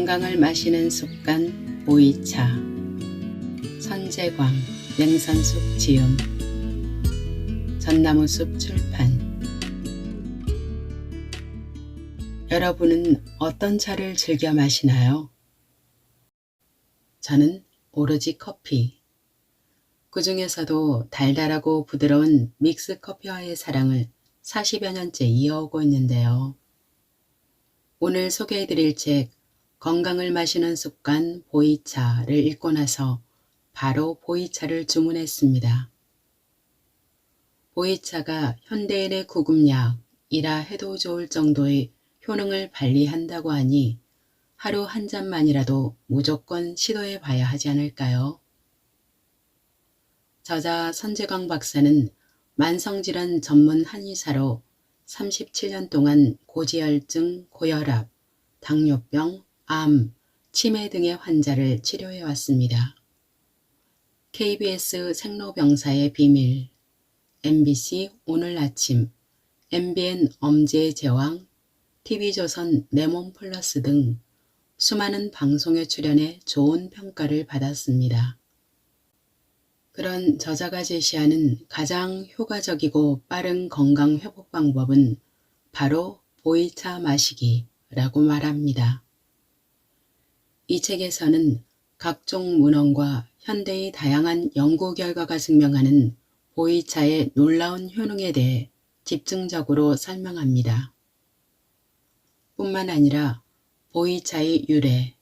건강을 마시는 습관 보이차. 선재광, 냉선숙 지음. 전나무숲 출판. 여러분은 어떤 차를 즐겨 마시나요? 저는 오로지 커피. 그 중에서도 달달하고 부드러운 믹스 커피와의 사랑을 40여 년째 이어오고 있는데요. 오늘 소개해드릴 책 건강을 마시는 습관 보이차를 읽고 나서 바로 보이차를 주문했습니다. 보이차가 현대인의 구급약이라 해도 좋을 정도의 효능을 발휘한다고 하니 하루 한 잔만이라도 무조건 시도해 봐야 하지 않을까요? 저자 선재광 박사는 만성질환 전문 한의사로 37년 동안 고지혈증, 고혈압, 당뇨병, 암, 치매 등의 환자를 치료해 왔습니다. KBS 생로병사의 비밀, MBC 오늘 아침, MBN 엄지의 제왕, TV조선 내몸 플러스 등 수많은 방송에 출연해 좋은 평가를 받았습니다. 그런 저자가 제시하는 가장 효과적이고 빠른 건강 회복 방법은 바로 보이차 마시기라고 말합니다. 이 책에서는 각종 문헌과 현대의 다양한 연구 결과가 증명하는 보이차의 놀라운 효능에 대해 집중적으로 설명합니다. 뿐만 아니라 보이차의 유래,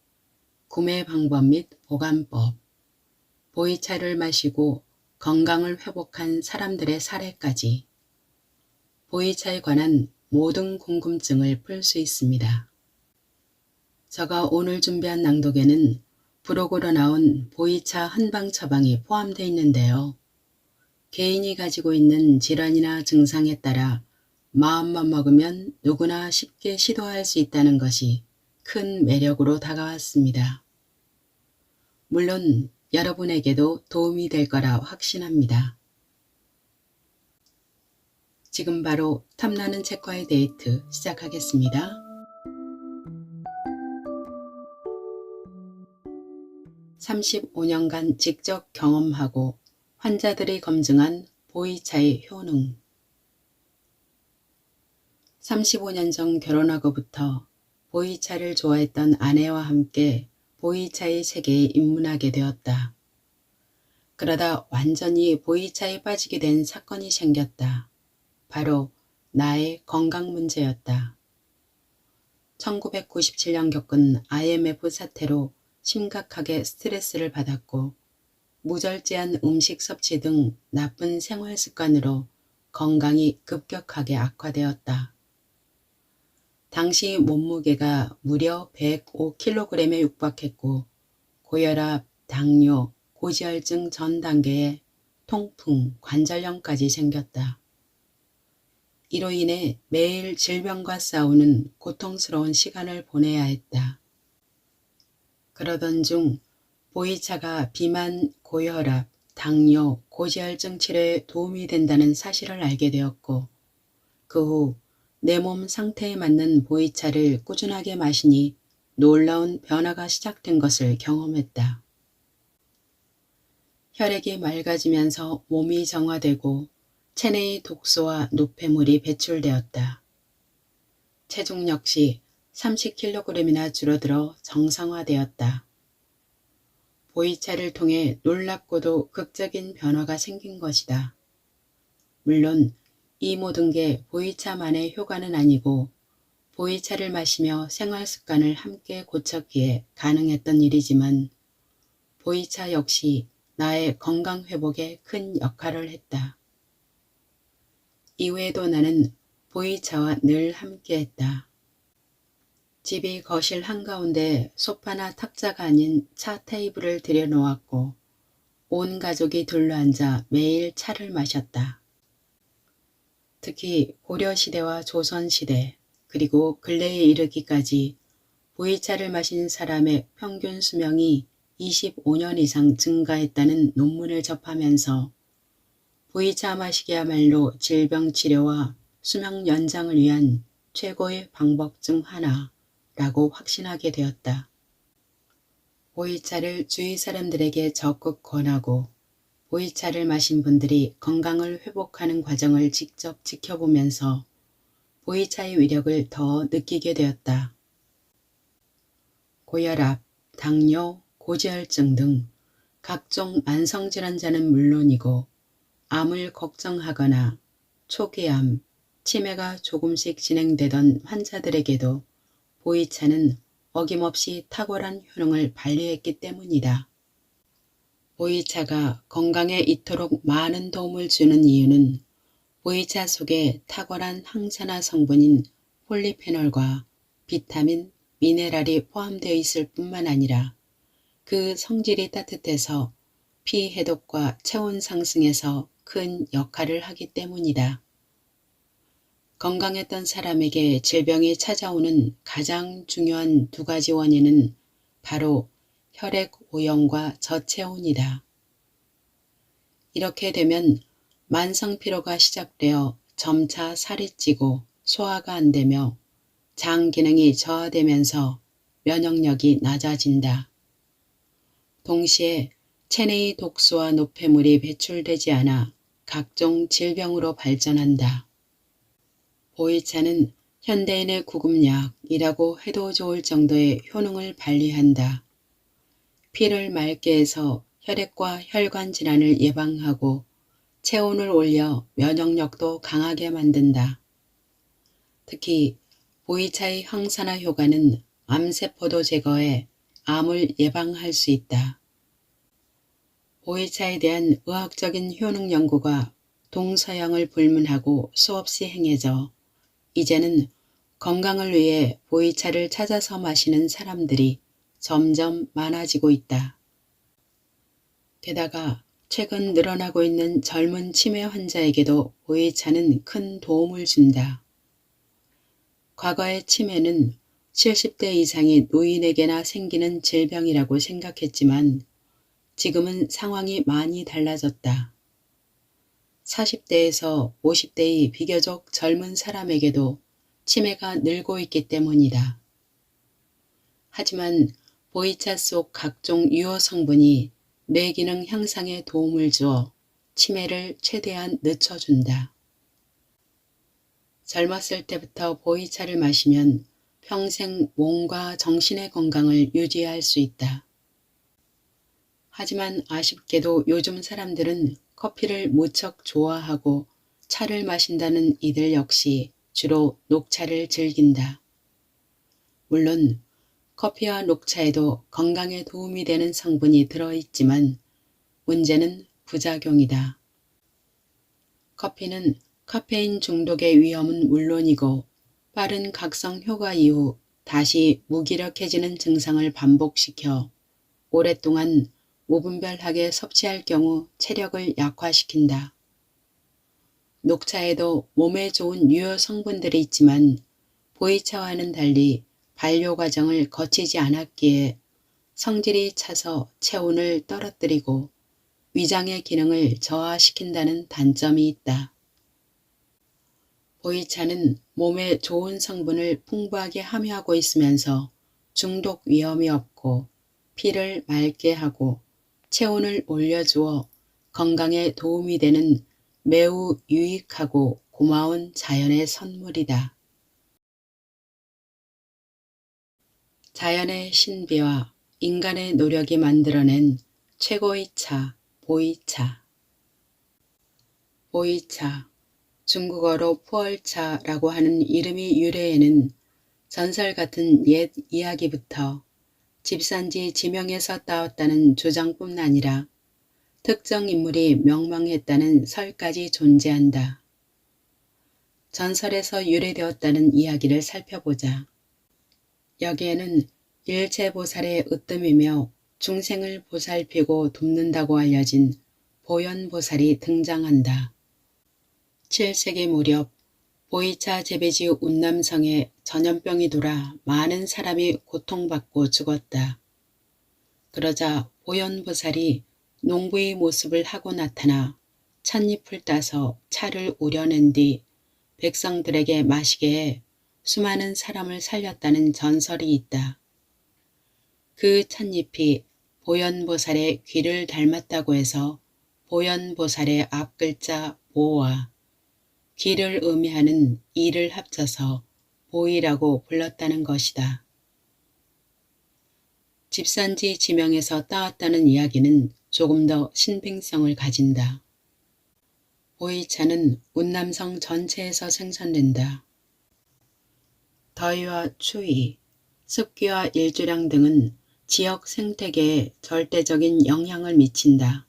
구매 방법 및 보관법, 보이차를 마시고 건강을 회복한 사람들의 사례까지 보이차에 관한 모든 궁금증을 풀 수 있습니다. 제가 오늘 준비한 낭독에는 부록으로 나온 보이차 한방 처방이 포함되어 있는데요. 개인이 가지고 있는 질환이나 증상에 따라 마음만 먹으면 누구나 쉽게 시도할 수 있다는 것이 큰 매력으로 다가왔습니다. 물론 여러분에게도 도움이 될 거라 확신합니다. 지금 바로 탐나는 책과의 데이트 시작하겠습니다. (35년간) 직접 경험하고 환자들이 검증한 보이차의 효능. 35년 전 결혼하고부터 보이차를 좋아했던 아내와 함께 보이차의 세계에 입문하게 되었다. 그러다 완전히 보이차에 빠지게 된 사건이 생겼다. 바로 나의 건강 문제였다. 1997년 겪은 IMF 사태로 심각하게 스트레스를 받았고 무절제한 음식 섭취 등 나쁜 생활 습관으로 건강이 급격하게 악화되었다. 당시 몸무게가 무려 105kg에 육박했고 고혈압, 당뇨, 고지혈증 전 단계에 통풍, 관절염까지 생겼다. 이로 인해 매일 질병과 싸우는 고통스러운 시간을 보내야 했다. 그러던 중 보이차가 비만, 고혈압, 당뇨, 고지혈증 치료에 도움이 된다는 사실을 알게 되었고 그 후 내 몸 상태에 맞는 보이차를 꾸준하게 마시니 놀라운 변화가 시작된 것을 경험했다. 혈액이 맑아지면서 몸이 정화되고 체내의 독소와 노폐물이 배출되었다. 체중 역시 30kg이나 줄어들어 정상화되었다. 보이차를 통해 놀랍고도 극적인 변화가 생긴 것이다. 물론 이 모든 게 보이차만의 효과는 아니고 보이차를 마시며 생활 습관을 함께 고쳤기에 가능했던 일이지만 보이차 역시 나의 건강 회복에 큰 역할을 했다. 이외에도 나는 보이차와 늘 함께했다. 집이 거실 한가운데 소파나 탁자가 아닌 차 테이블을 들여놓았고 온 가족이 둘러앉아 매일 차를 마셨다. 특히 고려시대와 조선시대 그리고 근래에 이르기까지 보이차를 마신 사람의 평균 수명이 25년 이상 증가했다는 논문을 접하면서 보이차 마시기야말로 질병 치료와 수명 연장을 위한 최고의 방법 중 하나라고 확신하게 되었다. 보이차를 주위 사람들에게 적극 권하고 보이차를 마신 분들이 건강을 회복하는 과정을 직접 지켜보면서 보이차의 위력을 더 느끼게 되었다. 고혈압, 당뇨, 고지혈증 등 각종 만성질환자는 물론이고 암을 걱정하거나 초기암, 치매가 조금씩 진행되던 환자들에게도 보이차는 어김없이 탁월한 효능을 발휘했기 때문이다. 보이차가 건강에 이토록 많은 도움을 주는 이유는 보이차 속에 탁월한 항산화 성분인 폴리페놀과 비타민, 미네랄이 포함되어 있을 뿐만 아니라 그 성질이 따뜻해서 피 해독과 체온 상승에서 큰 역할을 하기 때문이다. 건강했던 사람에게 질병이 찾아오는 가장 중요한 두 가지 원인은 바로 혈액 오염과 저체온이다. 이렇게 되면 만성 피로가 시작되어 점차 살이 찌고 소화가 안 되며 장 기능이 저하되면서 면역력이 낮아진다. 동시에 체내의 독소와 노폐물이 배출되지 않아 각종 질병으로 발전한다. 보이차는 현대인의 구급약이라고 해도 좋을 정도의 효능을 발휘한다. 피를 맑게 해서 혈액과 혈관 질환을 예방하고 체온을 올려 면역력도 강하게 만든다. 특히 보이차의 항산화 효과는 암세포도 제거해 암을 예방할 수 있다. 보이차에 대한 의학적인 효능 연구가 동서양을 불문하고 수없이 행해져 이제는 건강을 위해 보이차를 찾아서 마시는 사람들이 점점 많아지고 있다. 게다가 최근 늘어나고 있는 젊은 치매 환자에게도 보이차는 큰 도움을 준다. 과거의 치매는 70대 이상의 노인에게나 생기는 질병이라고 생각했지만 지금은 상황이 많이 달라졌다. 40대에서 50대의 비교적 젊은 사람에게도 치매가 늘고 있기 때문이다. 하지만 보이차 속 각종 유효 성분이 뇌 기능 향상에 도움을 주어 치매를 최대한 늦춰준다. 젊었을 때부터 보이차를 마시면 평생 몸과 정신의 건강을 유지할 수 있다. 하지만 아쉽게도 요즘 사람들은 커피를 무척 좋아하고 차를 마신다는 이들 역시 주로 녹차를 즐긴다. 물론 커피와 녹차에도 건강에 도움이 되는 성분이 들어있지만 문제는 부작용이다. 커피는 카페인 중독의 위험은 물론이고 빠른 각성 효과 이후 다시 무기력해지는 증상을 반복시켜 오랫동안 무분별하게 섭취할 경우 체력을 약화시킨다. 녹차에도 몸에 좋은 유효 성분들이 있지만 보이차와는 달리 발효 과정을 거치지 않았기에 성질이 차서 체온을 떨어뜨리고 위장의 기능을 저하시킨다는 단점이 있다. 보이차는 몸에 좋은 성분을 풍부하게 함유하고 있으면서 중독 위험이 없고 피를 맑게 하고 체온을 올려주어 건강에 도움이 되는 매우 유익하고 고마운 자연의 선물이다. 자연의 신비와 인간의 노력이 만들어낸 최고의 차, 보이차. 보이차, 중국어로 푸얼차라고 하는 이름의 유래에는 전설 같은 옛 이야기부터 집산지 지명에서 따왔다는 주장뿐 아니라 특정 인물이 명망했다는 설까지 존재한다. 전설에서 유래되었다는 이야기를 살펴보자. 여기에는 일체보살의 으뜸이며 중생을 보살피고 돕는다고 알려진 보현보살이 등장한다. 7세기 무렵 보이차 재배지 운남성에 전염병이 돌아 많은 사람이 고통받고 죽었다. 그러자 보현보살이 농부의 모습을 하고 나타나 찻잎을 따서 차를 우려낸 뒤 백성들에게 마시게 해 수많은 사람을 살렸다는 전설이 있다. 그 찻잎이 보현보살의 귀를 닮았다고 해서 보현보살의 앞글자 보와 귀를 의미하는 이를 합쳐서 보이라고 불렀다는 것이다. 집산지 지명에서 따왔다는 이야기는 조금 더 신빙성을 가진다. 보이차는 운남성 전체에서 생산된다. 더위와 추위, 습기와 일조량 등은 지역 생태계에 절대적인 영향을 미친다.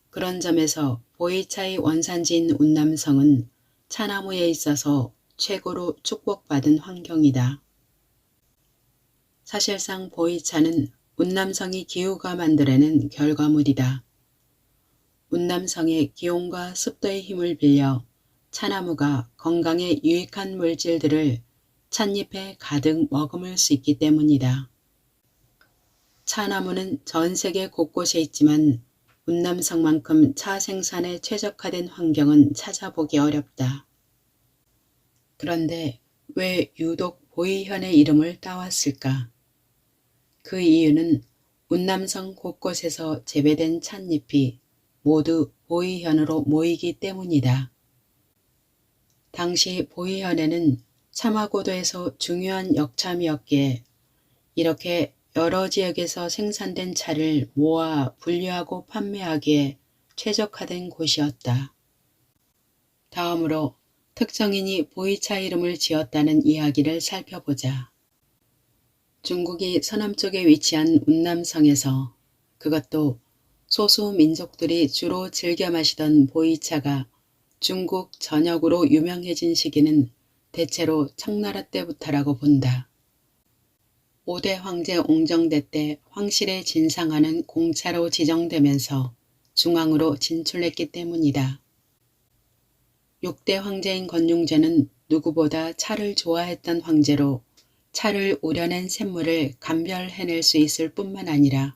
그런 점에서 보이차의 원산지인 운남성은 차나무에 있어서 최고로 축복받은 환경이다. 사실상 보이차는 운남성이 기후가 만들어낸 결과물이다. 운남성의 기온과 습도의 힘을 빌려 차나무가 건강에 유익한 물질들을 찻잎에 가득 머금을 수 있기 때문이다. 차나무는 전 세계 곳곳에 있지만 운남성만큼 차 생산에 최적화된 환경은 찾아보기 어렵다. 그런데 왜 유독 보이현의 이름을 따왔을까? 그 이유는 운남성 곳곳에서 재배된 찻잎이 모두 보이현으로 모이기 때문이다. 당시 보이현에는 사마고도에서 중요한 역참이었기에 이렇게 여러 지역에서 생산된 차를 모아 분류하고 판매하기에 최적화된 곳이었다. 다음으로 특정인이 보이차 이름을 지었다는 이야기를 살펴보자. 중국이 서남쪽에 위치한 운남성에서 그것도 소수 민족들이 주로 즐겨 마시던 보이차가 중국 전역으로 유명해진 시기는 대체로 청나라 때부터라고 본다. 5대 황제 옹정대 때 황실에 진상하는 공차로 지정되면서 중앙으로 진출했기 때문이다. 6대 황제인 건륭제는 누구보다 차를 좋아했던 황제로 차를 우려낸 샘물을 감별해낼 수 있을 뿐만 아니라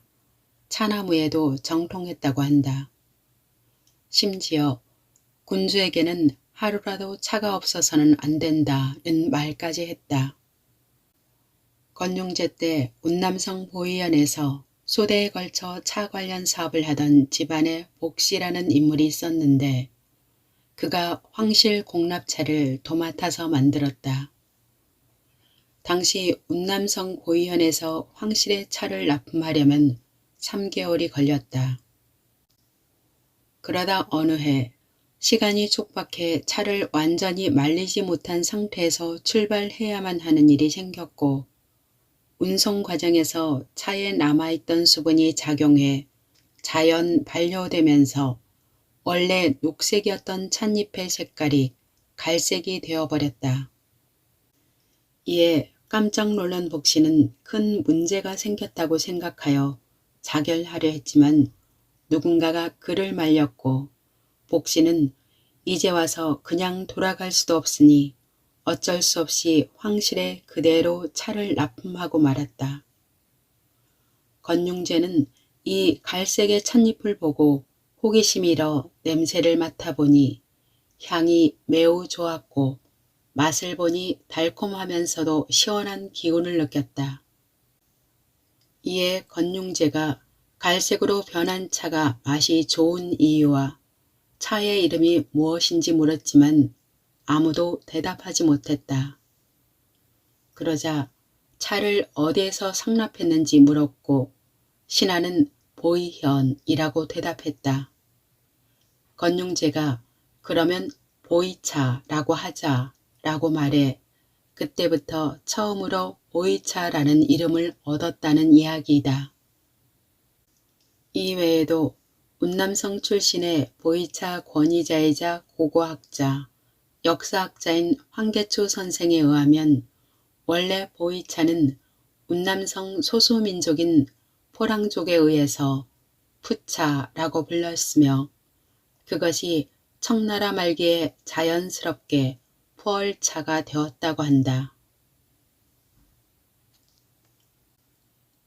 차나무에도 정통했다고 한다. 심지어 군주에게는 하루라도 차가 없어서는 안 된다는 말까지 했다. 건륭제 때 운남성 보이현에서 수대에 걸쳐 차 관련 사업을 하던 집안의 복씨라는 인물이 있었는데 그가 황실 공납차를 도맡아서 만들었다. 당시 운남성 보이현에서 황실의 차를 납품하려면 3개월이 걸렸다. 그러다 어느 해 시간이 촉박해 차를 완전히 말리지 못한 상태에서 출발해야만 하는 일이 생겼고 운송 과정에서 차에 남아있던 수분이 작용해 자연 발효되면서 원래 녹색이었던 찻잎의 색깔이 갈색이 되어버렸다. 이에 깜짝 놀란 복씨는 큰 문제가 생겼다고 생각하여 자결하려 했지만 누군가가 그를 말렸고 복씨는 이제 와서 그냥 돌아갈 수도 없으니 어쩔 수 없이 황실에 그대로 차를 납품하고 말았다. 건륭제는 이 갈색의 찻잎을 보고 호기심이 일어 냄새를 맡아보니 향이 매우 좋았고 맛을 보니 달콤하면서도 시원한 기운을 느꼈다. 이에 건륭제가 갈색으로 변한 차가 맛이 좋은 이유와 차의 이름이 무엇인지 물었지만 아무도 대답하지 못했다. 그러자 차를 어디에서 상납했는지 물었고 신하는 보이현이라고 대답했다. 건륭제가 그러면 보이차라고 하자라고 말해 그때부터 처음으로 보이차라는 이름을 얻었다는 이야기이다. 이외에도 운남성 출신의 보이차 권위자이자 고고학자, 역사학자인 황계초 선생에 의하면 원래 보이차는 운남성 소수민족인 포랑족에 의해서 푸차라고 불렸으며 그것이 청나라 말기에 자연스럽게 푸얼차가 되었다고 한다.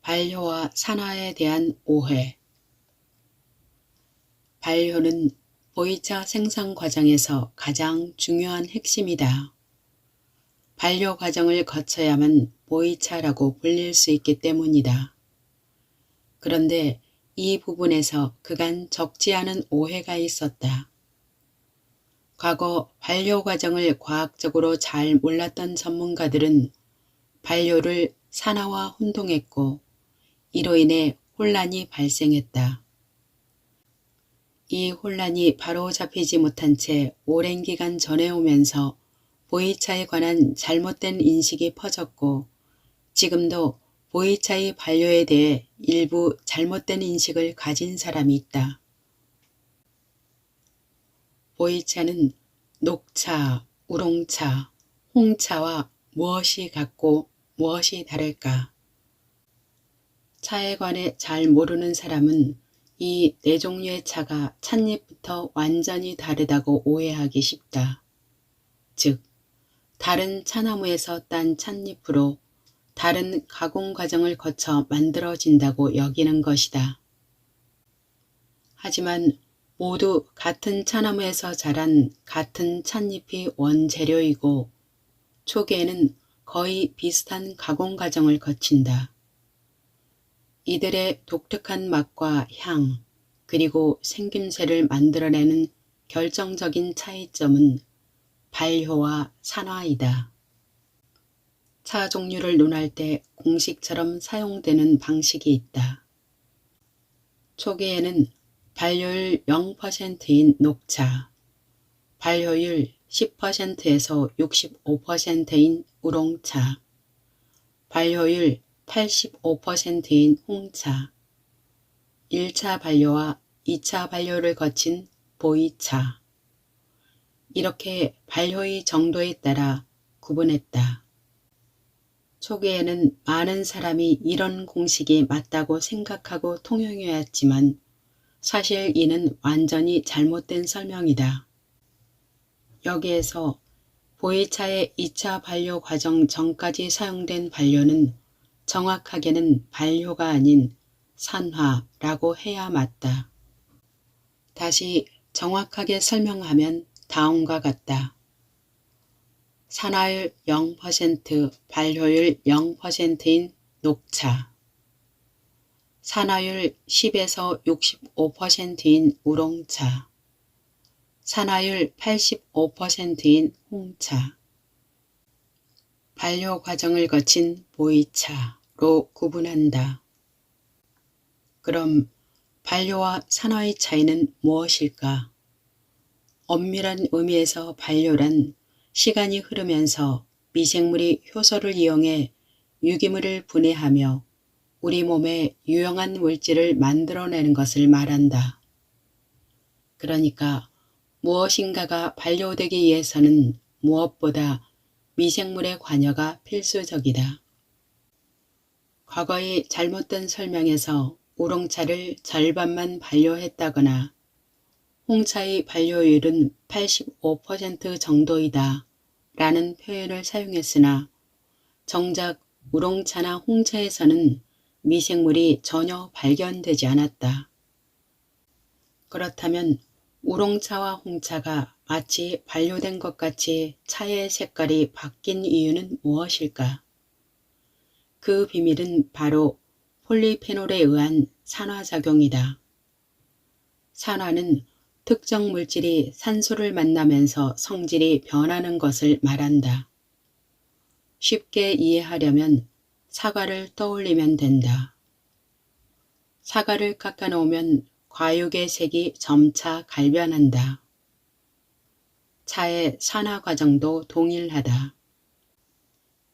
발효와 산화에 대한 오해. 발효는 보이차 생산 과정에서 가장 중요한 핵심이다. 발효 과정을 거쳐야만 보이차라고 불릴 수 있기 때문이다. 그런데 이 부분에서 그간 적지 않은 오해가 있었다. 과거 반려 과정을 과학적으로 잘 몰랐던 전문가들은 반려를 산화와 혼동했고 이로 인해 혼란이 발생했다. 이 혼란이 바로잡히지 못한 채 오랜 기간 전해오면서 보이차에 관한 잘못된 인식이 퍼졌고 지금도 보이차의 반려에 대해 일부 잘못된 인식을 가진 사람이 있다. 보이차는 녹차, 우롱차, 홍차와 무엇이 같고 무엇이 다를까? 차에 관해 잘 모르는 사람은 이 네 종류의 차가 찻잎부터 완전히 다르다고 오해하기 쉽다. 즉, 다른 차나무에서 딴 찻잎으로 다른 가공 과정을 거쳐 만들어진다고 여기는 것이다. 하지만 모두 같은 차나무에서 자란 같은 찻잎이 원재료이고 초기에는 거의 비슷한 가공 과정을 거친다. 이들의 독특한 맛과 향, 그리고 생김새를 만들어내는 결정적인 차이점은 발효와 산화이다. 차 종류를 논할 때 공식처럼 사용되는 방식이 있다. 초기에는 발효율 0%인 녹차, 발효율 10%에서 65%인 우롱차, 발효율 85%인 홍차, 1차 발효와 2차 발효를 거친 보이차, 이렇게 발효의 정도에 따라 구분했다. 초기에는 많은 사람이 이런 공식이 맞다고 생각하고 통용해왔지만 사실 이는 완전히 잘못된 설명이다. 여기에서 보이차의 2차 발효 과정 전까지 사용된 발효는 정확하게는 발효가 아닌 산화라고 해야 맞다. 다시 정확하게 설명하면 다음과 같다. 산화율 0%, 발효율 0%인 녹차, 산화율 10에서 65%인 우롱차, 산화율 85%인 홍차, 발효 과정을 거친 보이차로 구분한다. 그럼 반려와 산화의 차이는 무엇일까? 엄밀한 의미에서 반려란 시간이 흐르면서 미생물이 효소를 이용해 유기물을 분해하며 우리 몸에 유용한 물질을 만들어내는 것을 말한다. 그러니까 무엇인가가 반려되기 위해서는 무엇보다 미생물의 관여가 필수적이다. 과거의 잘못된 설명에서 우롱차를 절반만 반려했다거나 홍차의 반려율은 85% 정도이다 라는 표현을 사용했으나 정작 우롱차나 홍차에서는 미생물이 전혀 발견되지 않았다. 그렇다면 우롱차와 홍차가 마치 반려된 것 같이 차의 색깔이 바뀐 이유는 무엇일까? 그 비밀은 바로 폴리페놀에 의한 산화작용이다. 산화는 특정 물질이 산소를 만나면서 성질이 변하는 것을 말한다. 쉽게 이해하려면 사과를 떠올리면 된다. 사과를 깎아 놓으면 과육의 색이 점차 갈변한다. 차의 산화 과정도 동일하다.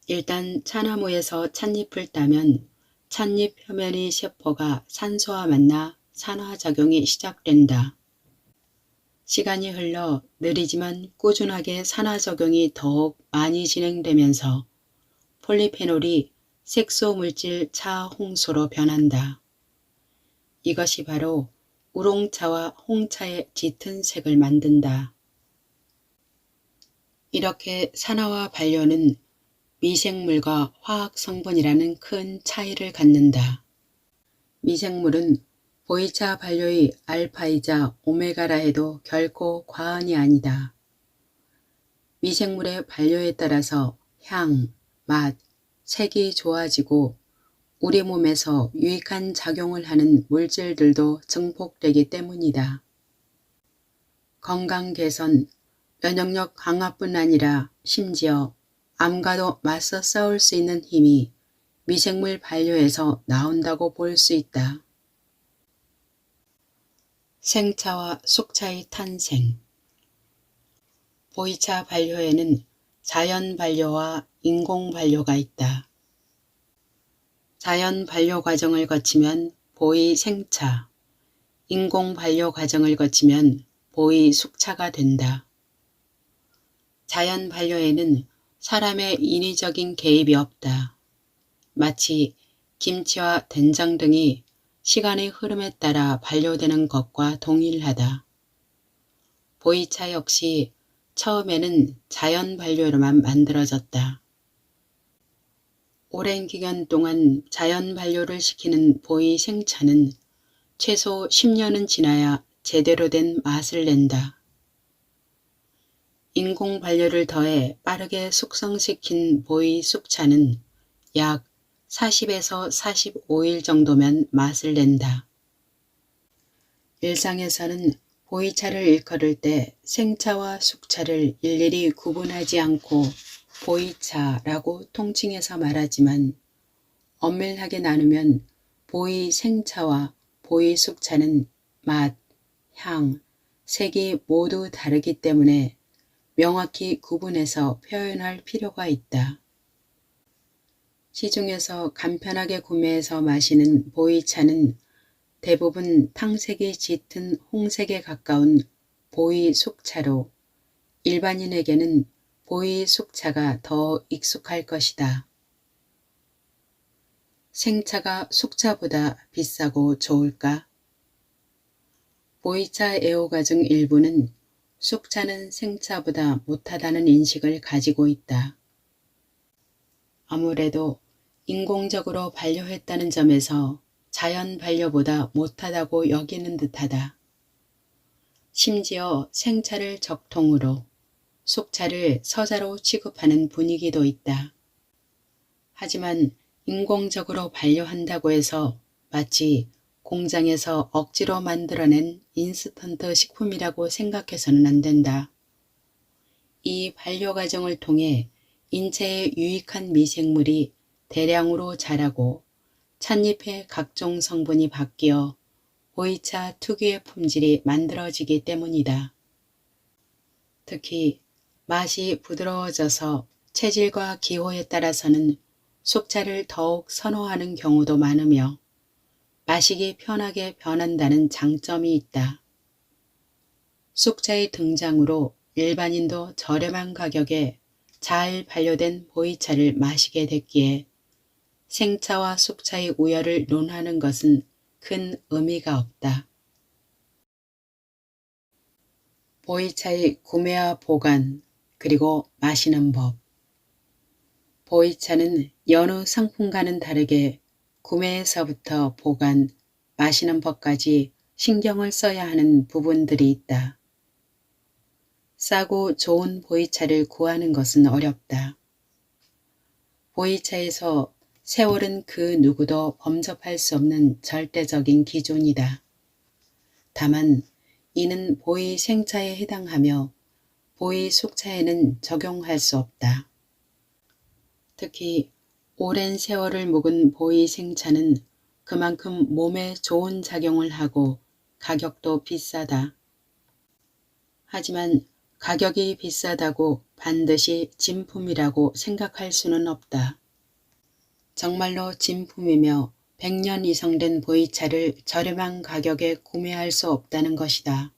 일단 차나무에서 찻잎을 따면 찻잎 표면의 세포가 산소와 만나 산화작용이 시작된다. 시간이 흘러 느리지만 꾸준하게 산화작용이 더욱 많이 진행되면서 폴리페놀이 색소 물질 차홍소로 변한다. 이것이 바로 우롱차와 홍차의 짙은 색을 만든다. 이렇게 산화와 반려는 미생물과 화학 성분이라는 큰 차이를 갖는다. 미생물은 보이차 반려의 알파이자 오메가라 해도 결코 과언이 아니다. 미생물의 반려에 따라서 향, 맛, 색이 좋아지고 우리 몸에서 유익한 작용을 하는 물질들도 증폭되기 때문이다. 건강 개선, 면역력 강화뿐 아니라 심지어 암과도 맞서 싸울 수 있는 힘이 미생물 반려에서 나온다고 볼 수 있다. 생차와 쑥차의 탄생. 보이차 반려에는 자연 반려와 인공 반려가 있다. 자연 반려 과정을 거치면 보이 생차, 인공 반려 과정을 거치면 보이 쑥차가 된다. 자연 반려에는 사람의 인위적인 개입이 없다. 마치 김치와 된장 등이 시간의 흐름에 따라 반려되는 것과 동일하다. 보이차 역시 처음에는 자연 반려로만 만들어졌다. 오랜 기간 동안 자연 반려를 시키는 보이 생차는 최소 10년은 지나야 제대로 된 맛을 낸다. 인공 반려를 더해 빠르게 숙성시킨 보이 쑥차는 약 40에서 45일 정도면 맛을 낸다. 일상에서는 보이차를 일컬을 때 생차와 쑥차를 일일이 구분하지 않고 보이차라고 통칭해서 말하지만 엄밀하게 나누면 보이 생차와 보이 쑥차는 맛, 향, 색이 모두 다르기 때문에 명확히 구분해서 표현할 필요가 있다. 시중에서 간편하게 구매해서 마시는 보이차는 대부분 탕색이 짙은 홍색에 가까운 보이 쑥차로 일반인에게는 보이 쑥차가 더 익숙할 것이다. 생차가 쑥차보다 비싸고 좋을까? 보이차 애호가 중 일부는 쑥차는 생차보다 못하다는 인식을 가지고 있다. 아무래도 인공적으로 반려했다는 점에서 자연 반려보다 못하다고 여기는 듯하다. 심지어 생차를 적통으로, 쑥차를 서자로 취급하는 분위기도 있다. 하지만 인공적으로 반려한다고 해서 마치 공장에서 억지로 만들어낸 인스턴트 식품이라고 생각해서는 안 된다. 이 반려 과정을 통해 인체에 유익한 미생물이 대량으로 자라고 찻잎의 각종 성분이 바뀌어 보이차 특유의 품질이 만들어지기 때문이다. 특히 맛이 부드러워져서 체질과 기호에 따라서는 쑥차를 더욱 선호하는 경우도 많으며 마시기 편하게 변한다는 장점이 있다. 쑥차의 등장으로 일반인도 저렴한 가격에 잘 반려된 보이차를 마시게 됐기에 생차와 쑥차의 우열을 논하는 것은 큰 의미가 없다. 보이차의 구매와 보관, 그리고 마시는 법. 보이차는 여느 상품과는 다르게 구매에서부터 보관, 마시는 법까지 신경을 써야 하는 부분들이 있다. 싸고 좋은 보이차를 구하는 것은 어렵다. 보이차에서 세월은 그 누구도 범접할 수 없는 절대적인 기준이다. 다만 이는 보이 생차에 해당하며 보이 쑥차에는 적용할 수 없다. 특히 오랜 세월을 묵은 보이 생차는 그만큼 몸에 좋은 작용을 하고 가격도 비싸다. 하지만 가격이 비싸다고 반드시 진품이라고 생각할 수는 없다. 정말로 진품이며 100년 이상 된 보이차를 저렴한 가격에 구매할 수 없다는 것이다.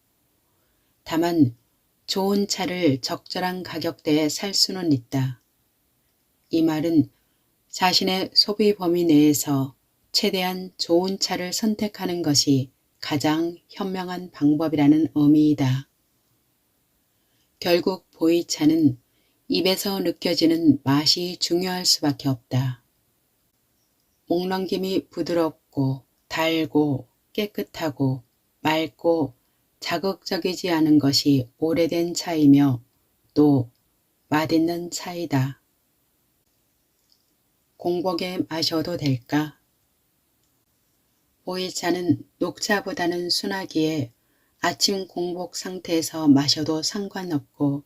다만 좋은 차를 적절한 가격대에 살 수는 있다. 이 말은 자신의 소비 범위 내에서 최대한 좋은 차를 선택하는 것이 가장 현명한 방법이라는 의미이다. 결국 보이차는 입에서 느껴지는 맛이 중요할 수밖에 없다. 목넘김이 부드럽고 달고 깨끗하고 맑고 자극적이지 않은 것이 오래된 차이며 또 맛있는 차이다. 공복에 마셔도 될까? 보이차는 녹차보다는 순하기에 아침 공복 상태에서 마셔도 상관없고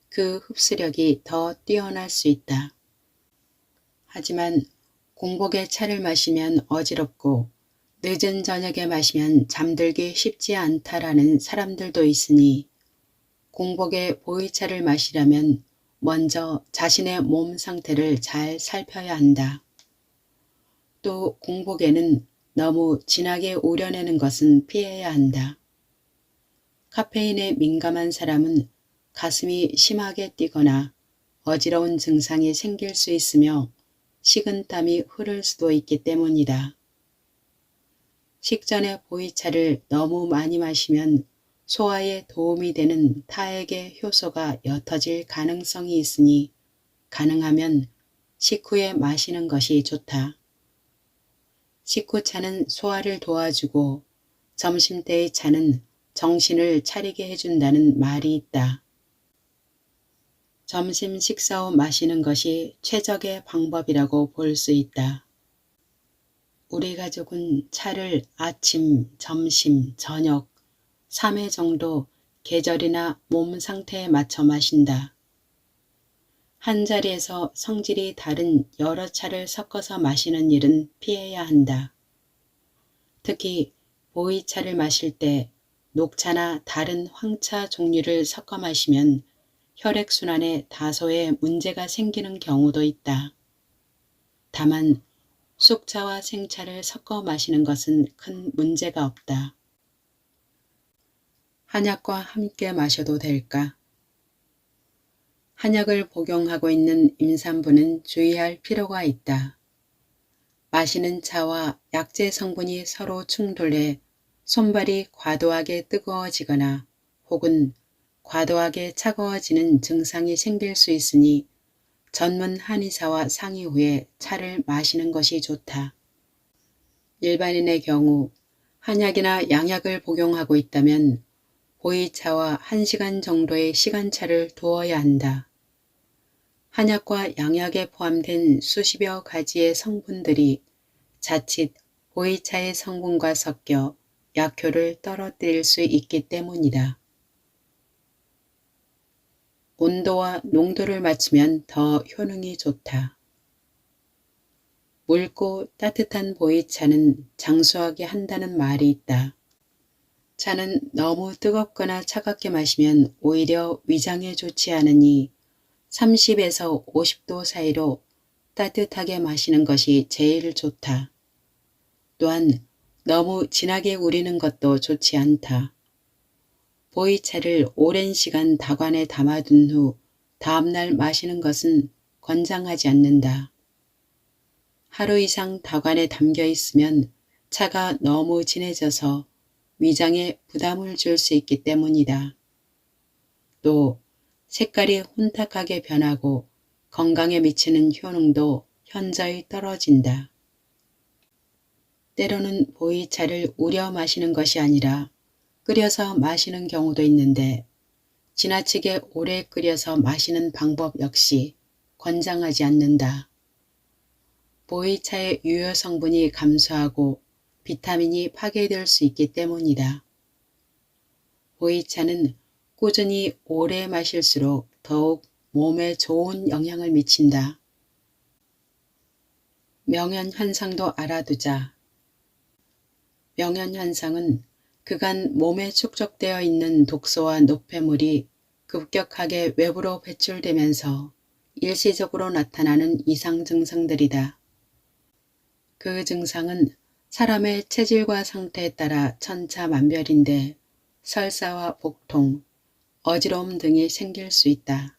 그 흡수력이 더 뛰어날 수 있다. 하지만 공복에 차를 마시면 어지럽고 늦은 저녁에 마시면 잠들기 쉽지 않다라는 사람들도 있으니 공복에 보이차를 마시려면 먼저 자신의 몸 상태를 잘 살펴야 한다. 또 공복에는 너무 진하게 우려내는 것은 피해야 한다. 카페인에 민감한 사람은 가슴이 심하게 뛰거나 어지러운 증상이 생길 수 있으며 식은땀이 흐를 수도 있기 때문이다. 식전에 보이차를 너무 많이 마시면 소화에 도움이 되는 타액의 효소가 옅어질 가능성이 있으니 가능하면 식후에 마시는 것이 좋다. 식후차는 소화를 도와주고 점심때의 차는 정신을 차리게 해준다는 말이 있다. 점심 식사 후 마시는 것이 최적의 방법이라고 볼 수 있다. 우리 가족은 차를 아침, 점심, 저녁 3회 정도 계절이나 몸 상태에 맞춰 마신다. 한 자리에서 성질이 다른 여러 차를 섞어서 마시는 일은 피해야 한다. 특히 보이차를 마실 때 녹차나 다른 황차 종류를 섞어 마시면 혈액순환에 다소의 문제가 생기는 경우도 있다. 다만 쑥차와 생차를 섞어 마시는 것은 큰 문제가 없다. 한약과 함께 마셔도 될까? 한약을 복용하고 있는 임산부는 주의할 필요가 있다. 마시는 차와 약재 성분이 서로 충돌해 손발이 과도하게 뜨거워지거나 혹은 과도하게 차가워지는 증상이 생길 수 있으니 전문 한의사와 상의 후에 차를 마시는 것이 좋다. 일반인의 경우 한약이나 양약을 복용하고 있다면 보이차와 1시간 정도의 시간차를 두어야 한다. 한약과 양약에 포함된 수십여 가지의 성분들이 자칫 보이차의 성분과 섞여 약효를 떨어뜨릴 수 있기 때문이다. 온도와 농도를 맞추면 더 효능이 좋다. 묽고 따뜻한 보이차는 장수하게 한다는 말이 있다. 차는 너무 뜨겁거나 차갑게 마시면 오히려 위장에 좋지 않으니 30에서 50도 사이로 따뜻하게 마시는 것이 제일 좋다. 또한 너무 진하게 우리는 것도 좋지 않다. 보이차를 오랜 시간 다관에 담아둔 후 다음날 마시는 것은 권장하지 않는다. 하루 이상 다관에 담겨 있으면 차가 너무 진해져서 위장에 부담을 줄 수 있기 때문이다. 또 색깔이 혼탁하게 변하고 건강에 미치는 효능도 현저히 떨어진다. 때로는 보이차를 우려 마시는 것이 아니라 끓여서 마시는 경우도 있는데 지나치게 오래 끓여서 마시는 방법 역시 권장하지 않는다. 보이차의 유효 성분이 감소하고 비타민이 파괴될 수 있기 때문이다. 보이차는 꾸준히 오래 마실수록 더욱 몸에 좋은 영향을 미친다. 명현현상도 알아두자. 명현현상은 그간 몸에 축적되어 있는 독소와 노폐물이 급격하게 외부로 배출되면서 일시적으로 나타나는 이상 증상들이다. 그 증상은 사람의 체질과 상태에 따라 천차만별인데 설사와 복통, 어지러움 등이 생길 수 있다.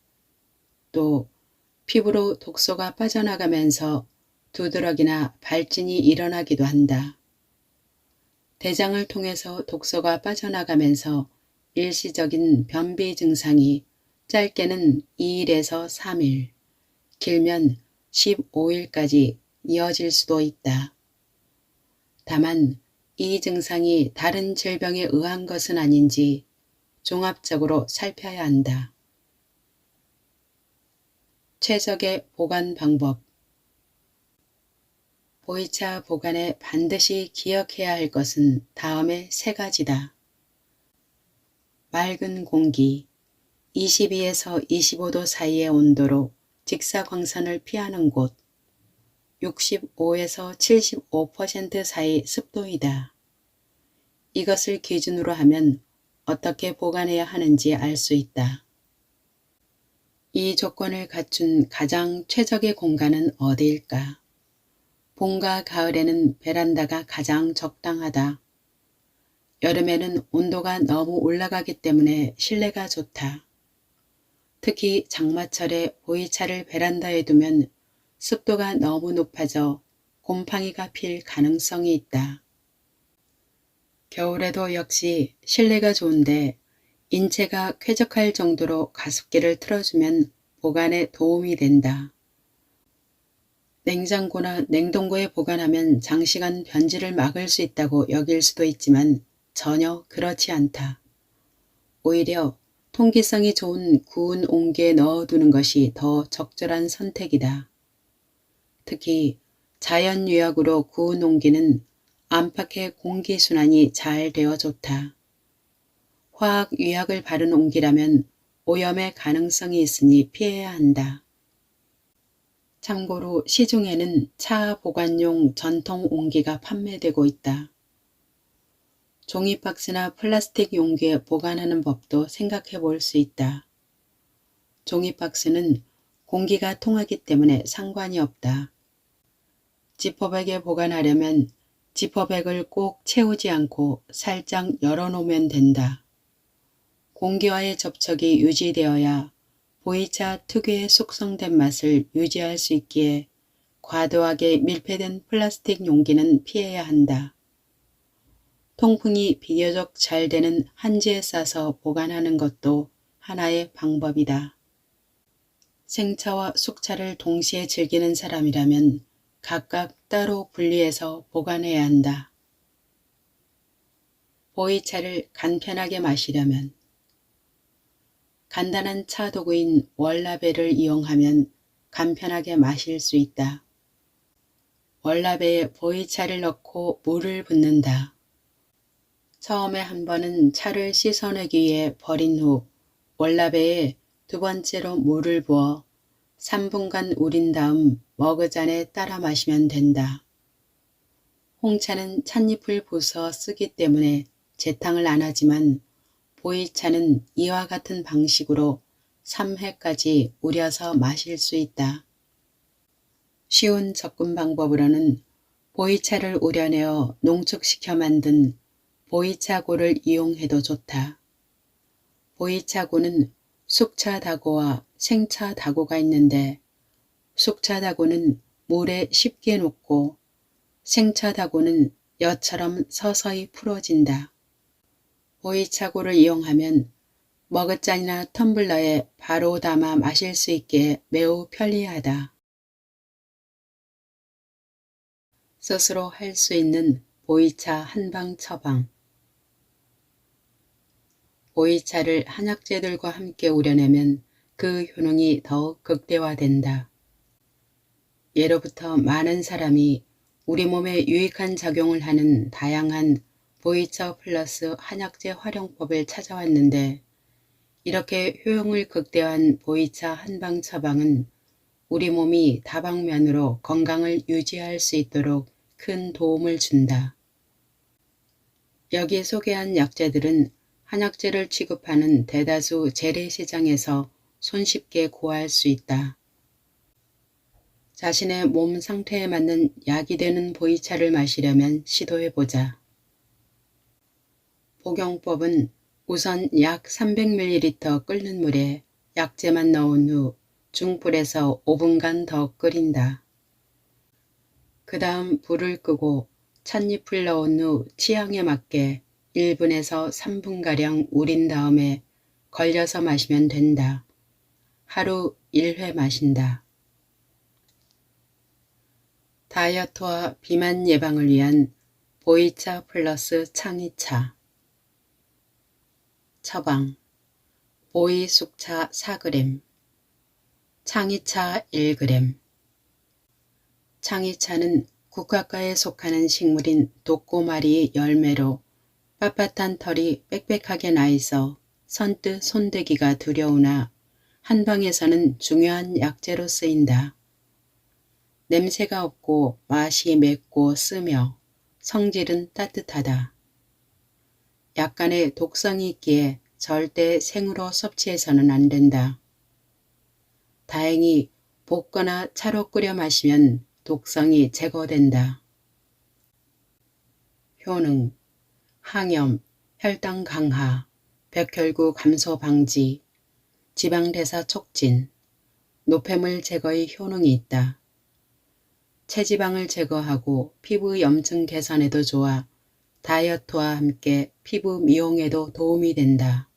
또 피부로 독소가 빠져나가면서 두드러기나 발진이 일어나기도 한다. 대장을 통해서 독소가 빠져나가면서 일시적인 변비 증상이 짧게는 2일에서 3일, 길면 15일까지 이어질 수도 있다. 다만 이 증상이 다른 질병에 의한 것은 아닌지 종합적으로 살펴야 한다. 최적의 보관 방법. 보이차 보관에 반드시 기억해야 할 것은 다음의 세 가지다. 맑은 공기, 22에서 25도 사이의 온도로 직사광선을 피하는 곳, 65에서 75% 사이 습도이다. 이것을 기준으로 하면 어떻게 보관해야 하는지 알 수 있다. 이 조건을 갖춘 가장 최적의 공간은 어디일까? 봄과 가을에는 베란다가 가장 적당하다. 여름에는 온도가 너무 올라가기 때문에 실내가 좋다. 특히 장마철에 보이차를 베란다에 두면 습도가 너무 높아져 곰팡이가 필 가능성이 있다. 겨울에도 역시 실내가 좋은데 인체가 쾌적할 정도로 가습기를 틀어주면 보관에 도움이 된다. 냉장고나 냉동고에 보관하면 장시간 변질을 막을 수 있다고 여길 수도 있지만 전혀 그렇지 않다. 오히려 통기성이 좋은 구운 옹기에 넣어두는 것이 더 적절한 선택이다. 특히 자연유약으로 구운 옹기는 안팎의 공기순환이 잘 되어 좋다. 화학유약을 바른 옹기라면 오염의 가능성이 있으니 피해야 한다. 참고로 시중에는 차 보관용 전통 옹기가 판매되고 있다. 종이박스나 플라스틱 용기에 보관하는 법도 생각해 볼 수 있다. 종이박스는 공기가 통하기 때문에 상관이 없다. 지퍼백에 보관하려면 지퍼백을 꼭 채우지 않고 살짝 열어놓으면 된다. 공기와의 접촉이 유지되어야 보이차 특유의 숙성된 맛을 유지할 수 있기에 과도하게 밀폐된 플라스틱 용기는 피해야 한다. 통풍이 비교적 잘 되는 한지에 싸서 보관하는 것도 하나의 방법이다. 생차와 숙차를 동시에 즐기는 사람이라면 각각 따로 분리해서 보관해야 한다. 보이차를 간편하게 마시려면 간단한 차 도구인 월라베를 이용하면 간편하게 마실 수 있다. 월라베에 보이차를 넣고 물을 붓는다. 처음에 한 번은 차를 씻어내기 위해 버린 후 월라베에 두 번째로 물을 부어 3분간 우린 다음 머그잔에 따라 마시면 된다. 홍차는 찻잎을 부숴 쓰기 때문에 재탕을 안 하지만 보이차는 이와 같은 방식으로 3회까지 우려서 마실 수 있다. 쉬운 접근 방법으로는 보이차를 우려내어 농축시켜 만든 보이차고를 이용해도 좋다. 보이차고는 숙차다고와 생차다고가 있는데 숙차다고는 물에 쉽게 녹고 생차다고는 엿처럼 서서히 풀어진다. 보이차고를 이용하면 머그잔이나 텀블러에 바로 담아 마실 수 있게 매우 편리하다. 스스로 할 수 있는 보이차 한방 처방. 보이차를 한약재들과 함께 우려내면 그 효능이 더욱 극대화된다. 예로부터 많은 사람이 우리 몸에 유익한 작용을 하는 다양한 보이차 플러스 한약재 활용법을 찾아왔는데 이렇게 효용을 극대화한 보이차 한방 처방은 우리 몸이 다방면으로 건강을 유지할 수 있도록 큰 도움을 준다. 여기 소개한 약재들은 한약재를 취급하는 대다수 재래시장에서 손쉽게 구할 수 있다. 자신의 몸 상태에 맞는 약이 되는 보이차를 마시려면 시도해보자. 복용법은 우선 약 300ml 끓는 물에 약재만 넣은 후 중불에서 5분간 더 끓인다. 그 다음 불을 끄고 찻잎을 넣은 후 취향에 맞게 1분에서 3분가량 우린 다음에 걸려서 마시면 된다. 하루 1회 마신다. 다이어트와 비만 예방을 위한 보이차 플러스 창이차. 처방 보이숙차 4g, 창이차 1g. 창이차는 국화과에 속하는 식물인 독고마리의 열매로 빳빳한 털이 빽빽하게 나 있어 선뜻 손대기가 두려우나 한방에서는 중요한 약재로 쓰인다. 냄새가 없고 맛이 맵고 쓰며 성질은 따뜻하다. 약간의 독성이 있기에 절대 생으로 섭취해서는 안 된다. 다행히 볶거나 차로 끓여 마시면 독성이 제거된다. 효능, 항염, 혈당 강화, 벽혈구 감소 방지, 지방대사 촉진, 노폐물 제거의 효능이 있다. 체지방을 제거하고 피부 염증 개선에도 좋아 다이어트와 함께 피부 미용에도 도움이 된다.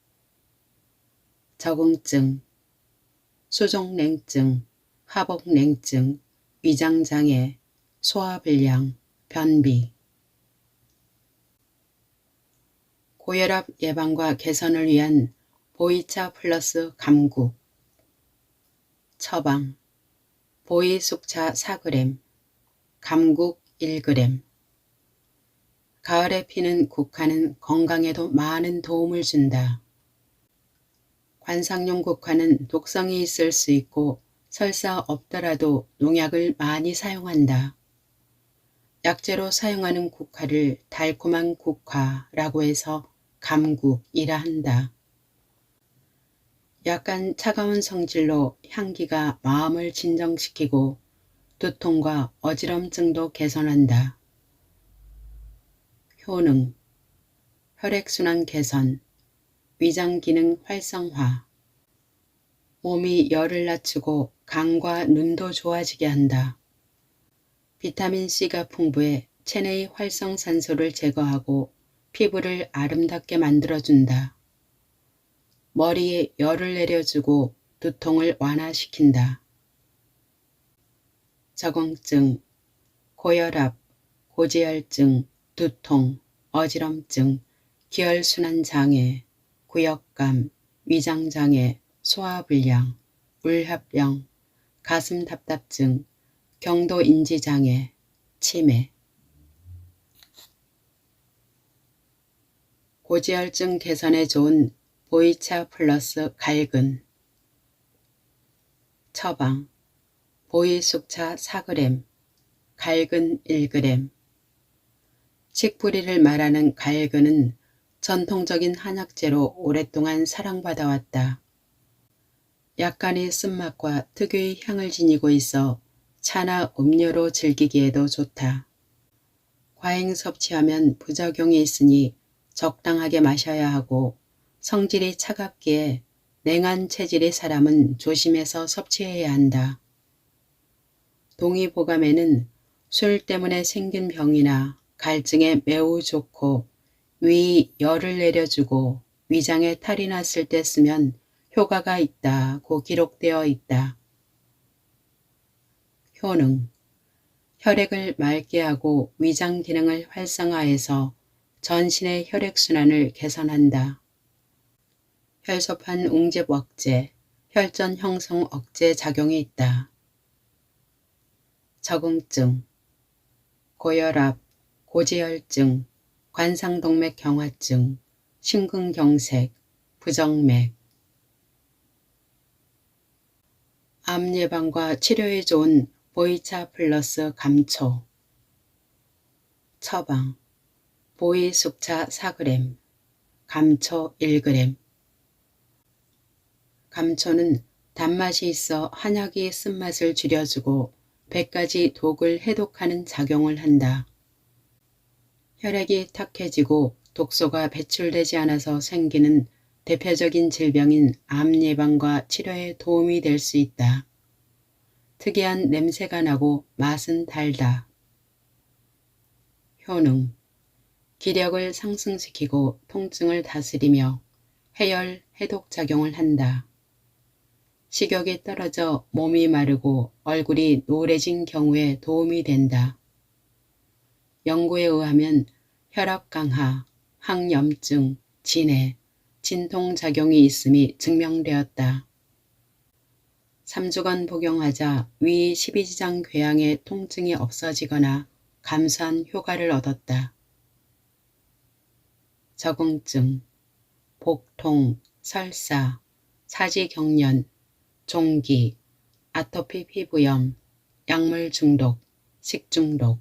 적응증, 수족냉증, 화복냉증, 위장장애, 소화불량, 변비. 고혈압 예방과 개선을 위한 보이차 플러스 감국. 처방, 보이숙차 4g, 감국 1g. 가을에 피는 국화는 건강에도 많은 도움을 준다. 관상용 국화는 독성이 있을 수 있고 설사 없더라도 농약을 많이 사용한다. 약재로 사용하는 국화를 달콤한 국화라고 해서 감국이라 한다. 약간 차가운 성질로 향기가 마음을 진정시키고 두통과 어지럼증도 개선한다. 효능, 혈액순환 개선, 위장기능 활성화, 몸이 열을 낮추고 간과 눈도 좋아지게 한다. 비타민C가 풍부해 체내의 활성산소를 제거하고 피부를 아름답게 만들어준다. 머리에 열을 내려주고 두통을 완화시킨다. 적응증, 고혈압, 고지혈증, 두통, 어지럼증, 기혈순환장애, 구역감, 위장장애, 소화불량, 울합병, 가슴 답답증, 경도인지장애, 치매. 고지혈증 개선에 좋은 보이차 플러스 갈근. 처방, 보이숙차 4g, 갈근 1g. 칡뿌리를 말하는 갈근은 전통적인 한약재로 오랫동안 사랑받아왔다. 약간의 쓴맛과 특유의 향을 지니고 있어 차나 음료로 즐기기에도 좋다. 과잉 섭취하면 부작용이 있으니 적당하게 마셔야 하고 성질이 차갑기에 냉한 체질의 사람은 조심해서 섭취해야 한다. 동의보감에는 술 때문에 생긴 병이나 갈증에 매우 좋고 위 열을 내려주고 위장에 탈이 났을 때 쓰면 효과가 있다고 기록되어 있다. 효능, 혈액을 맑게 하고 위장 기능을 활성화해서 전신의 혈액순환을 개선한다. 혈소판 웅집 억제, 혈전 형성 억제 작용이 있다. 적응증, 고혈압, 고지혈증, 관상동맥 경화증, 심근경색, 부정맥. 암 예방과 치료에 좋은 보이차 플러스 감초. 처방, 보이숙차 4g, 감초 1g. 감초는 단맛이 있어 한약의 쓴맛을 줄여주고 100가지 독을 해독하는 작용을 한다. 혈액이 탁해지고 독소가 배출되지 않아서 생기는 대표적인 질병인 암 예방과 치료에 도움이 될 수 있다. 특이한 냄새가 나고 맛은 달다. 효능, 기력을 상승시키고 통증을 다스리며 해열, 해독 작용을 한다. 식욕이 떨어져 몸이 마르고 얼굴이 노래진 경우에 도움이 된다. 연구에 의하면 혈압 강화, 항염증, 진해, 진통작용이 있음이 증명되었다. 3주간 복용하자 위 12지장 궤양의 통증이 없어지거나 감소한 효과를 얻었다. 적응증, 복통, 설사, 사지경련, 종기, 아토피 피부염, 약물 중독, 식중독.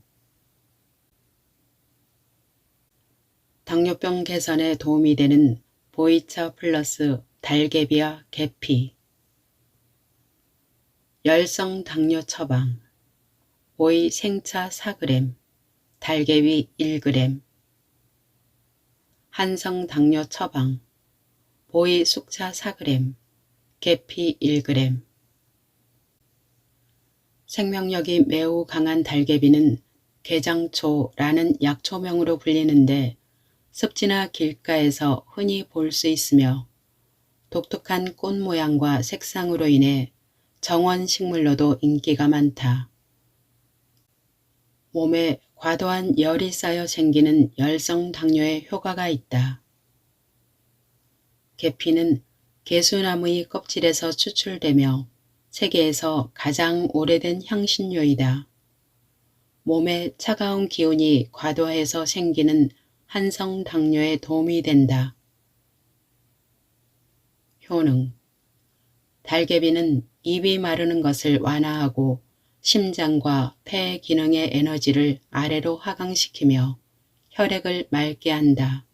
당뇨병 개선에 도움이 되는 보이차 플러스 달개비와 계피. 열성 당뇨 처방. 보이 생차 4g, 달개비 1g. 한성 당뇨 처방. 보이 숙차 4g, 계피 1g. 생명력이 매우 강한 달개비는 개장초라는 약초명으로 불리는데 습지나 길가에서 흔히 볼 수 있으며 독특한 꽃 모양과 색상으로 인해 정원식물로도 인기가 많다. 몸에 과도한 열이 쌓여 생기는 열성 당뇨에 효과가 있다. 계피는 개수나무의 껍질에서 추출되며 세계에서 가장 오래된 향신료이다. 몸에 차가운 기운이 과도해서 생기는 한성 당뇨에 도움이 된다. 효능. 달개비는 입이 마르는 것을 완화하고 심장과 폐 기능의 에너지를 아래로 하강시키며 혈액을 맑게 한다.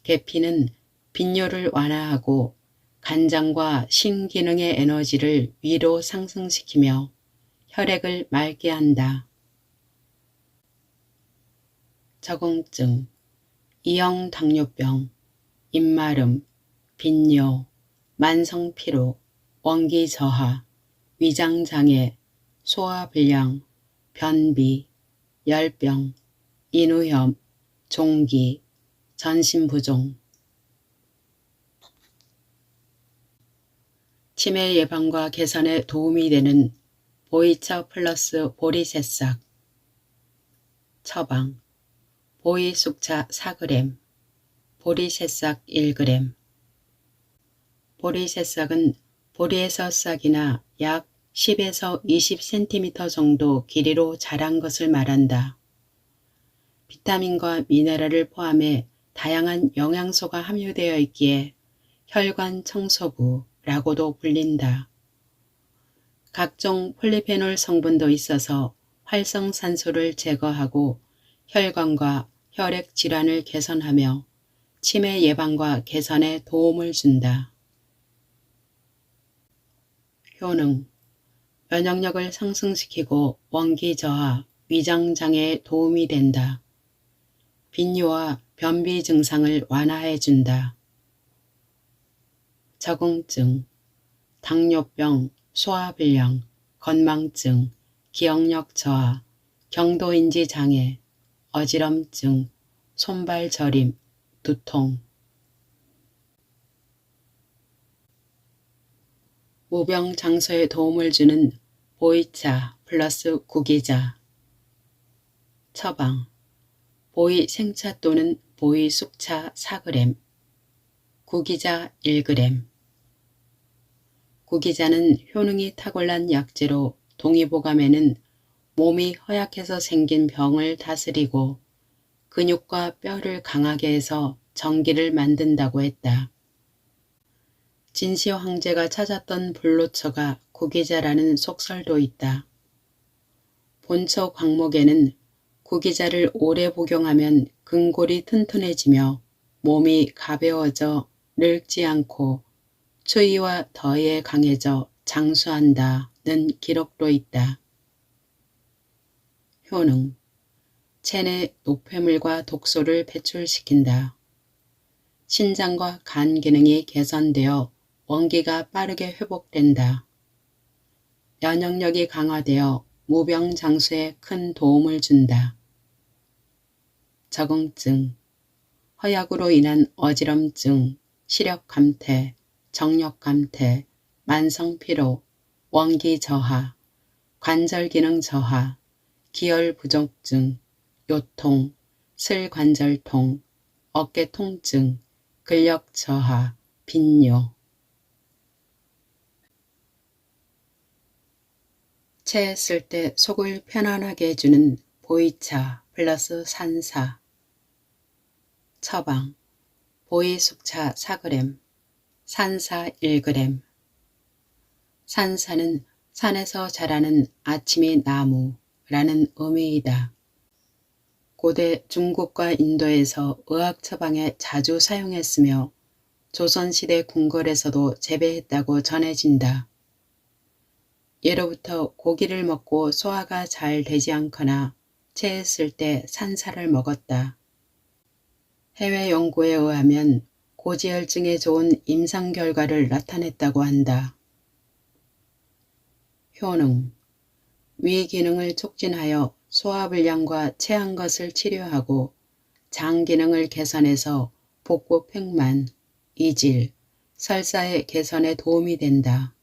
계피는 빈뇨를 완화하고 간장과 신 기능의 에너지를 위로 상승시키며 혈액을 맑게 한다. 적응증, 이형 당뇨병, 입마름, 빈뇨, 만성피로, 원기 저하, 위장장애, 소화불량, 변비, 열병, 인후염, 종기, 전신부종. 치매 예방과 개선에 도움이 되는 보이차 플러스 보리새싹. 처방. 보이숙차 4g, 보리새싹 1g. 보리새싹은 보리에서 싹이나 약 10에서 20cm 정도 길이로 자란 것을 말한다. 비타민과 미네랄을 포함해 다양한 영양소가 함유되어 있기에 혈관 청소부라고도 불린다. 각종 폴리페놀 성분도 있어서 활성산소를 제거하고 혈관과 혈액 질환을 개선하며 치매 예방과 개선에 도움을 준다. 효능. 면역력을 상승시키고 원기 저하, 위장장애에 도움이 된다. 빈뇨와 변비 증상을 완화해 준다. 적응증. 당뇨병, 소화불량, 건망증, 기억력 저하, 경도인지 장애, 어지럼증, 손발 저림, 두통. 무병 장소에 도움을 주는 보이차 플러스 구기자. 처방. 보이 생차 또는 보이 숙차 4g, 구기자 1g. 구기자는 효능이 탁월한 약재로 동의보감에는 몸이 허약해서 생긴 병을 다스리고 근육과 뼈를 강하게 해서 정기를 만든다고 했다. 진시 황제가 찾았던 불로처가 구기자라는 속설도 있다. 본처 광목에는 구기자를 오래 복용하면 근골이 튼튼해지며 몸이 가벼워져 늙지 않고 추위와 더위에 강해져 장수한다는 기록도 있다. 효능. 체내 노폐물과 독소를 배출시킨다. 신장과 간 기능이 개선되어 원기가 빠르게 회복된다. 면역력이 강화되어 무병 장수에 큰 도움을 준다. 적응증. 허약으로 인한 어지럼증, 시력 감퇴, 정력 감퇴, 만성 피로, 원기 저하, 관절 기능 저하, 기혈 부족증, 요통, 슬관절통, 어깨 통증, 근력 저하, 빈뇨. 체했을 때 속을 편안하게 해주는 보이차 플러스 산사. 처방 보이숙차 4g, 산사 1g. 산사는 산에서 자라는 아침이 나무라는 의미이다. 고대 중국과 인도에서 의학 처방에 자주 사용했으며 조선시대 궁궐에서도 재배했다고 전해진다. 예로부터 고기를 먹고 소화가 잘 되지 않거나 체했을 때 산사를 먹었다. 해외 연구에 의하면 고지혈증에 좋은 임상 결과를 나타냈다고 한다. 효능 위 기능을 촉진하여 소화불량과 체한 것을 치료하고 장 기능을 개선해서 복부 팽만, 이질, 설사의 개선에 도움이 된다.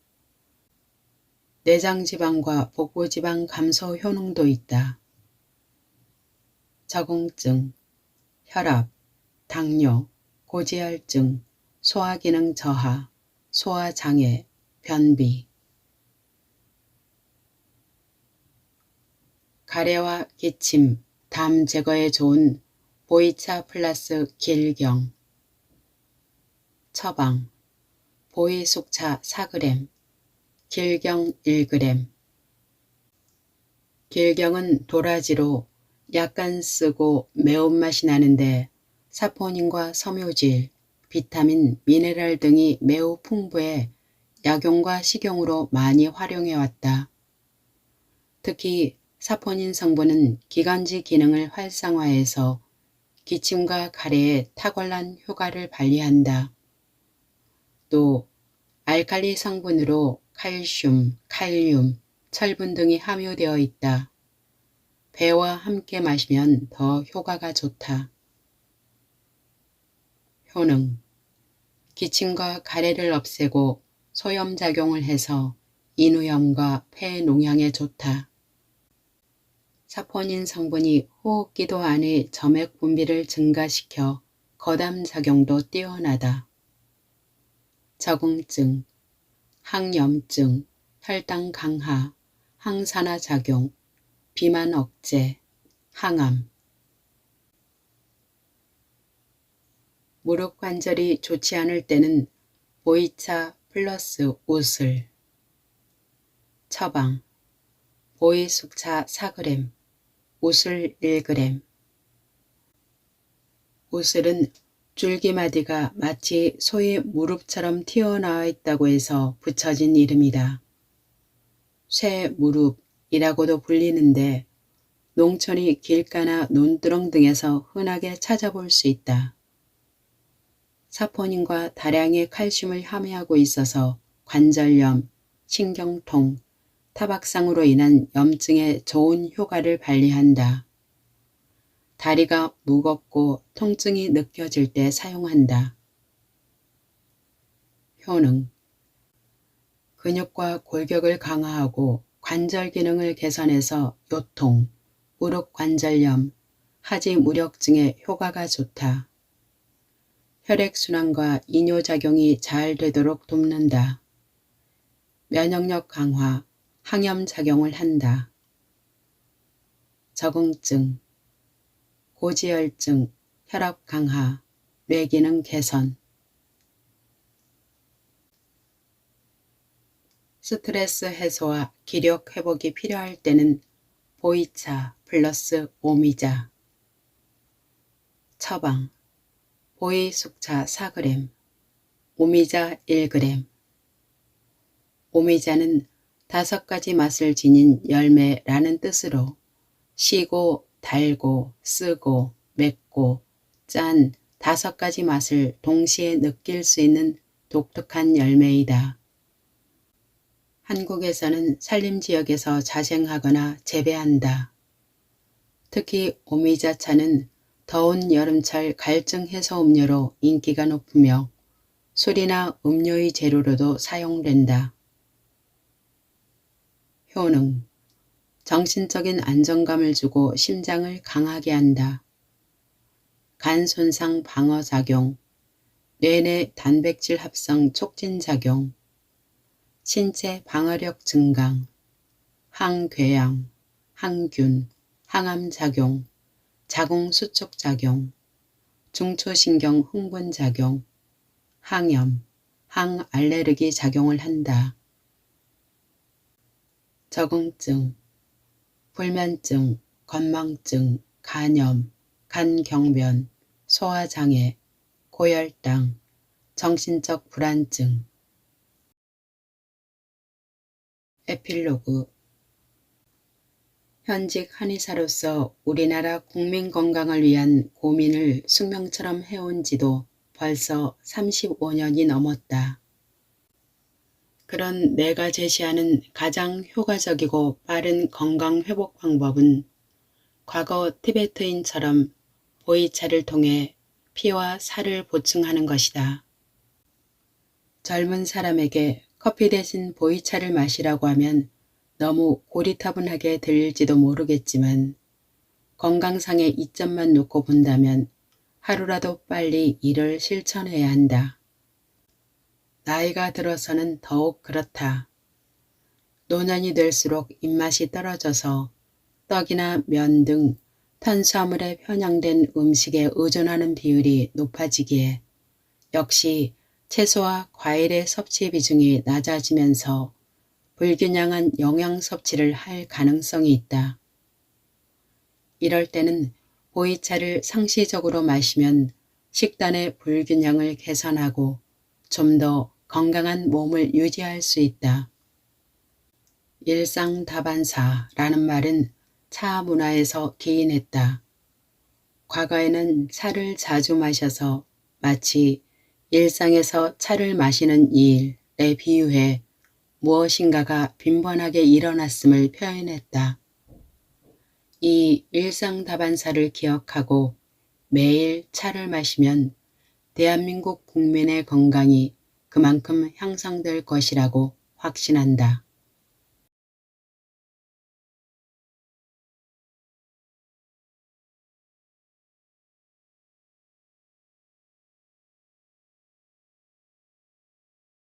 내장지방과 복부지방 감소 효능도 있다. 적응증, 혈압, 당뇨, 고지혈증, 소화기능 저하, 소화장애, 변비. 가래와 기침, 담 제거에 좋은 보이차 플러스 길경. 처방 보이숙차 4g, 길경 1g. 길경은 도라지로 약간 쓰고 매운맛이 나는데 사포닌과 섬유질, 비타민, 미네랄 등이 매우 풍부해 약용과 식용으로 많이 활용해왔다. 특히 사포닌 성분은 기관지 기능을 활성화해서 기침과 가래에 탁월한 효과를 발휘한다. 또 알칼리 성분으로 칼슘, 칼륨, 철분 등이 함유되어 있다. 배와 함께 마시면 더 효과가 좋다. 효능 기침과 가래를 없애고 소염작용을 해서 인후염과 폐농양에 좋다. 사포닌 성분이 호흡기도 안의 점액 분비를 증가시켜 거담 작용도 뛰어나다. 적응증, 항염증, 혈당 강화, 항산화 작용, 비만 억제, 항암. 무릎 관절이 좋지 않을 때는 보이차 플러스 우슬. 처방 보이숙차 4g, 우슬 1g. 우슬은 줄기마디가 마치 소의 무릎처럼 튀어나와 있다고 해서 붙여진 이름이다. 쇠 무릎이라고도 불리는데 농촌이 길가나 논두렁 등에서 흔하게 찾아볼 수 있다. 사포닌과 다량의 칼슘을 함유하고 있어서 관절염, 신경통, 타박상으로 인한 염증에 좋은 효과를 발휘한다. 다리가 무겁고 통증이 느껴질 때 사용한다. 효능 근육과 골격을 강화하고 관절 기능을 개선해서 요통, 무릎 관절염, 하지 무력증에 효과가 좋다. 혈액순환과 이뇨작용이 잘 되도록 돕는다. 면역력 강화, 항염작용을 한다. 적응증 고지혈증, 혈압 강화, 뇌기능 개선. 스트레스 해소와 기력 회복이 필요할 때는 보이차 플러스 오미자. 처방 보이숙차 4g, 오미자 1g. 오미자는 5가지 맛을 지닌 열매라는 뜻으로 시고, 달고, 쓰고, 맵고, 짠 5가지 맛을 동시에 느낄 수 있는 독특한 열매이다. 한국에서는 산림지역에서 자생하거나 재배한다. 특히 오미자차는 더운 여름철 갈증 해소 음료로 인기가 높으며 술이나 음료의 재료로도 사용된다. 효능 정신적인 안정감을 주고 심장을 강하게 한다. 간 손상 방어 작용, 뇌내 단백질 합성 촉진 작용, 신체 방어력 증강, 항궤양, 항균, 항암작용, 자궁수축작용, 중추신경 흥분작용, 항염, 항알레르기 작용을 한다. 적응증, 불면증, 건망증, 간염, 간경변, 소화장애, 고혈당, 정신적 불안증. 에필로그. 현직 한의사로서 우리나라 국민 건강을 위한 고민을 숙명처럼 해온 지도 벌써 35년이 넘었다. 그런 내가 제시하는 가장 효과적이고 빠른 건강회복 방법은 과거 티베트인처럼 보이차를 통해 피와 살을 보충하는 것이다. 젊은 사람에게 커피 대신 보이차를 마시라고 하면 너무 고리타분하게 들릴지도 모르겠지만 건강상의 이점만 놓고 본다면 하루라도 빨리 이를 실천해야 한다. 나이가 들어서는 더욱 그렇다. 노년이 될수록 입맛이 떨어져서 떡이나 면 등 탄수화물에 편향된 음식에 의존하는 비율이 높아지기에 역시 채소와 과일의 섭취 비중이 낮아지면서 불균형한 영양 섭취를 할 가능성이 있다. 이럴 때는 보이차를 상시적으로 마시면 식단의 불균형을 개선하고 좀 더 건강한 몸을 유지할 수 있다. 일상다반사라는 말은 차 문화에서 기인했다. 과거에는 차를 자주 마셔서 마치 일상에서 차를 마시는 일에 비유해 무엇인가가 빈번하게 일어났음을 표현했다. 이 일상다반사를 기억하고 매일 차를 마시면 대한민국 국민의 건강이 그만큼 향상될 것이라고 확신한다.